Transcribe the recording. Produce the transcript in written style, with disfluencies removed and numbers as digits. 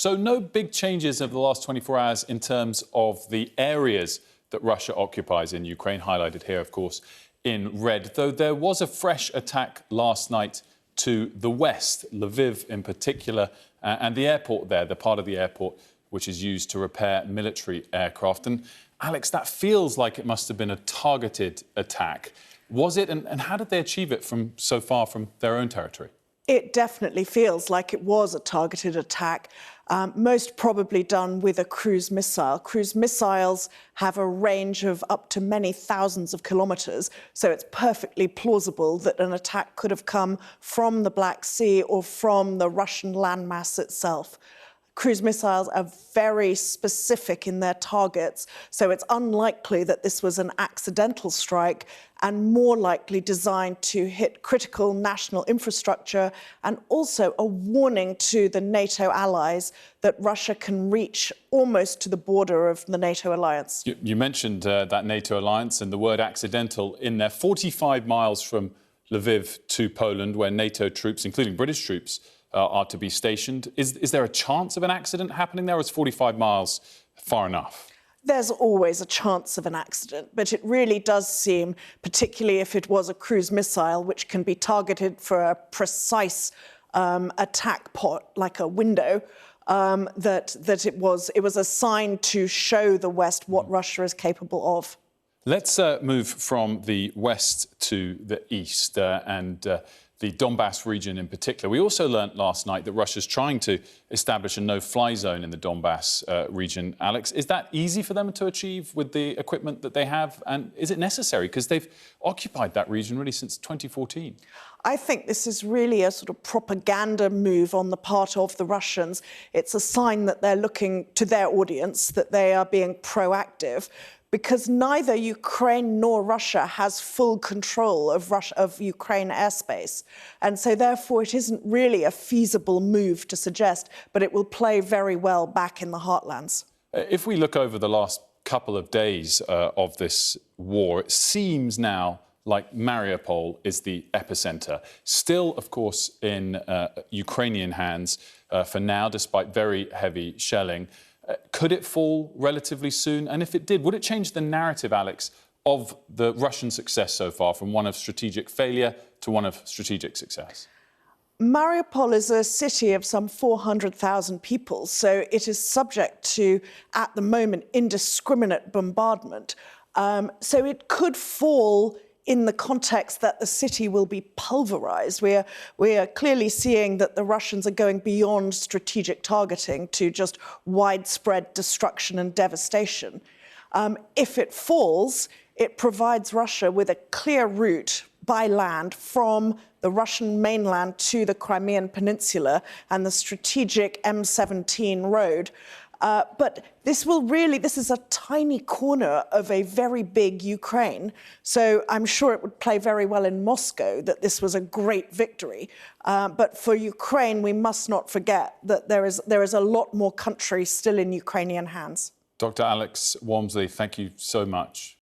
So no big changes over the last 24 hours in terms of the areas that Russia occupies in Ukraine, highlighted here, of course, in red, though there was a fresh attack last night to the west, Lviv in particular, and the airport there, the part of the airport which is used to repair military aircraft. And Alex, that feels like it must have been a targeted attack. Was it? And how did they achieve it so far from their own territory? It definitely feels like it was a targeted attack, most probably done with a cruise missile. Cruise missiles have a range of up to many thousands of kilometres, so it's perfectly plausible that an attack could have come from the Black Sea or from the Russian landmass itself. Cruise missiles are very specific in their targets, so it's unlikely that this was an accidental strike and more likely designed to hit critical national infrastructure and also a warning to the NATO allies that Russia can reach almost to the border of the NATO alliance. You mentioned that NATO alliance and the word accidental in there. 45 miles from Lviv to Poland, where NATO troops, including British troops, are to be stationed. Is there a chance of an accident happening there, or is 45 miles far enough? There's always a chance of an accident, but it really does seem, particularly if it was a cruise missile, which can be targeted for a precise attack pot, like a window, that it was a sign to show the West what Russia is capable of. Let's move from the west to the east and the Donbas region in particular. We also learnt last night that Russia's trying to establish a no-fly zone in the Donbas region. Alex, is that easy for them to achieve with the equipment that they have? And is it necessary? Because they've occupied that region really since 2014. I think this is really a sort of propaganda move on the part of the Russians. It's a sign that they're looking to their audience, that they are being proactive, because neither Ukraine nor Russia has full control of Ukraine airspace. And so therefore it isn't really a feasible move to suggest, but it will play very well back in the heartlands. If we look over the last couple of days of this war, it seems now like Mariupol is the epicenter. Still, of course, in Ukrainian hands for now, despite very heavy shelling. Could it fall relatively soon? And if it did, would it change the narrative, Alex, of the Russian success so far, from one of strategic failure to one of strategic success? Mariupol is a city of some 400,000 people, so it is subject to, at the moment, indiscriminate bombardment. So it could fall in the context that the city will be pulverized. We are clearly seeing that the Russians are going beyond strategic targeting to just widespread destruction and devastation. If it falls, it provides Russia with a clear route by land from the Russian mainland to the Crimean Peninsula and the strategic M17 road. But this is a tiny corner of a very big Ukraine. So I'm sure it would play very well in Moscow that this was a great victory. But for Ukraine, we must not forget that there is a lot more country still in Ukrainian hands. Dr. Alex Walmsley, thank you so much.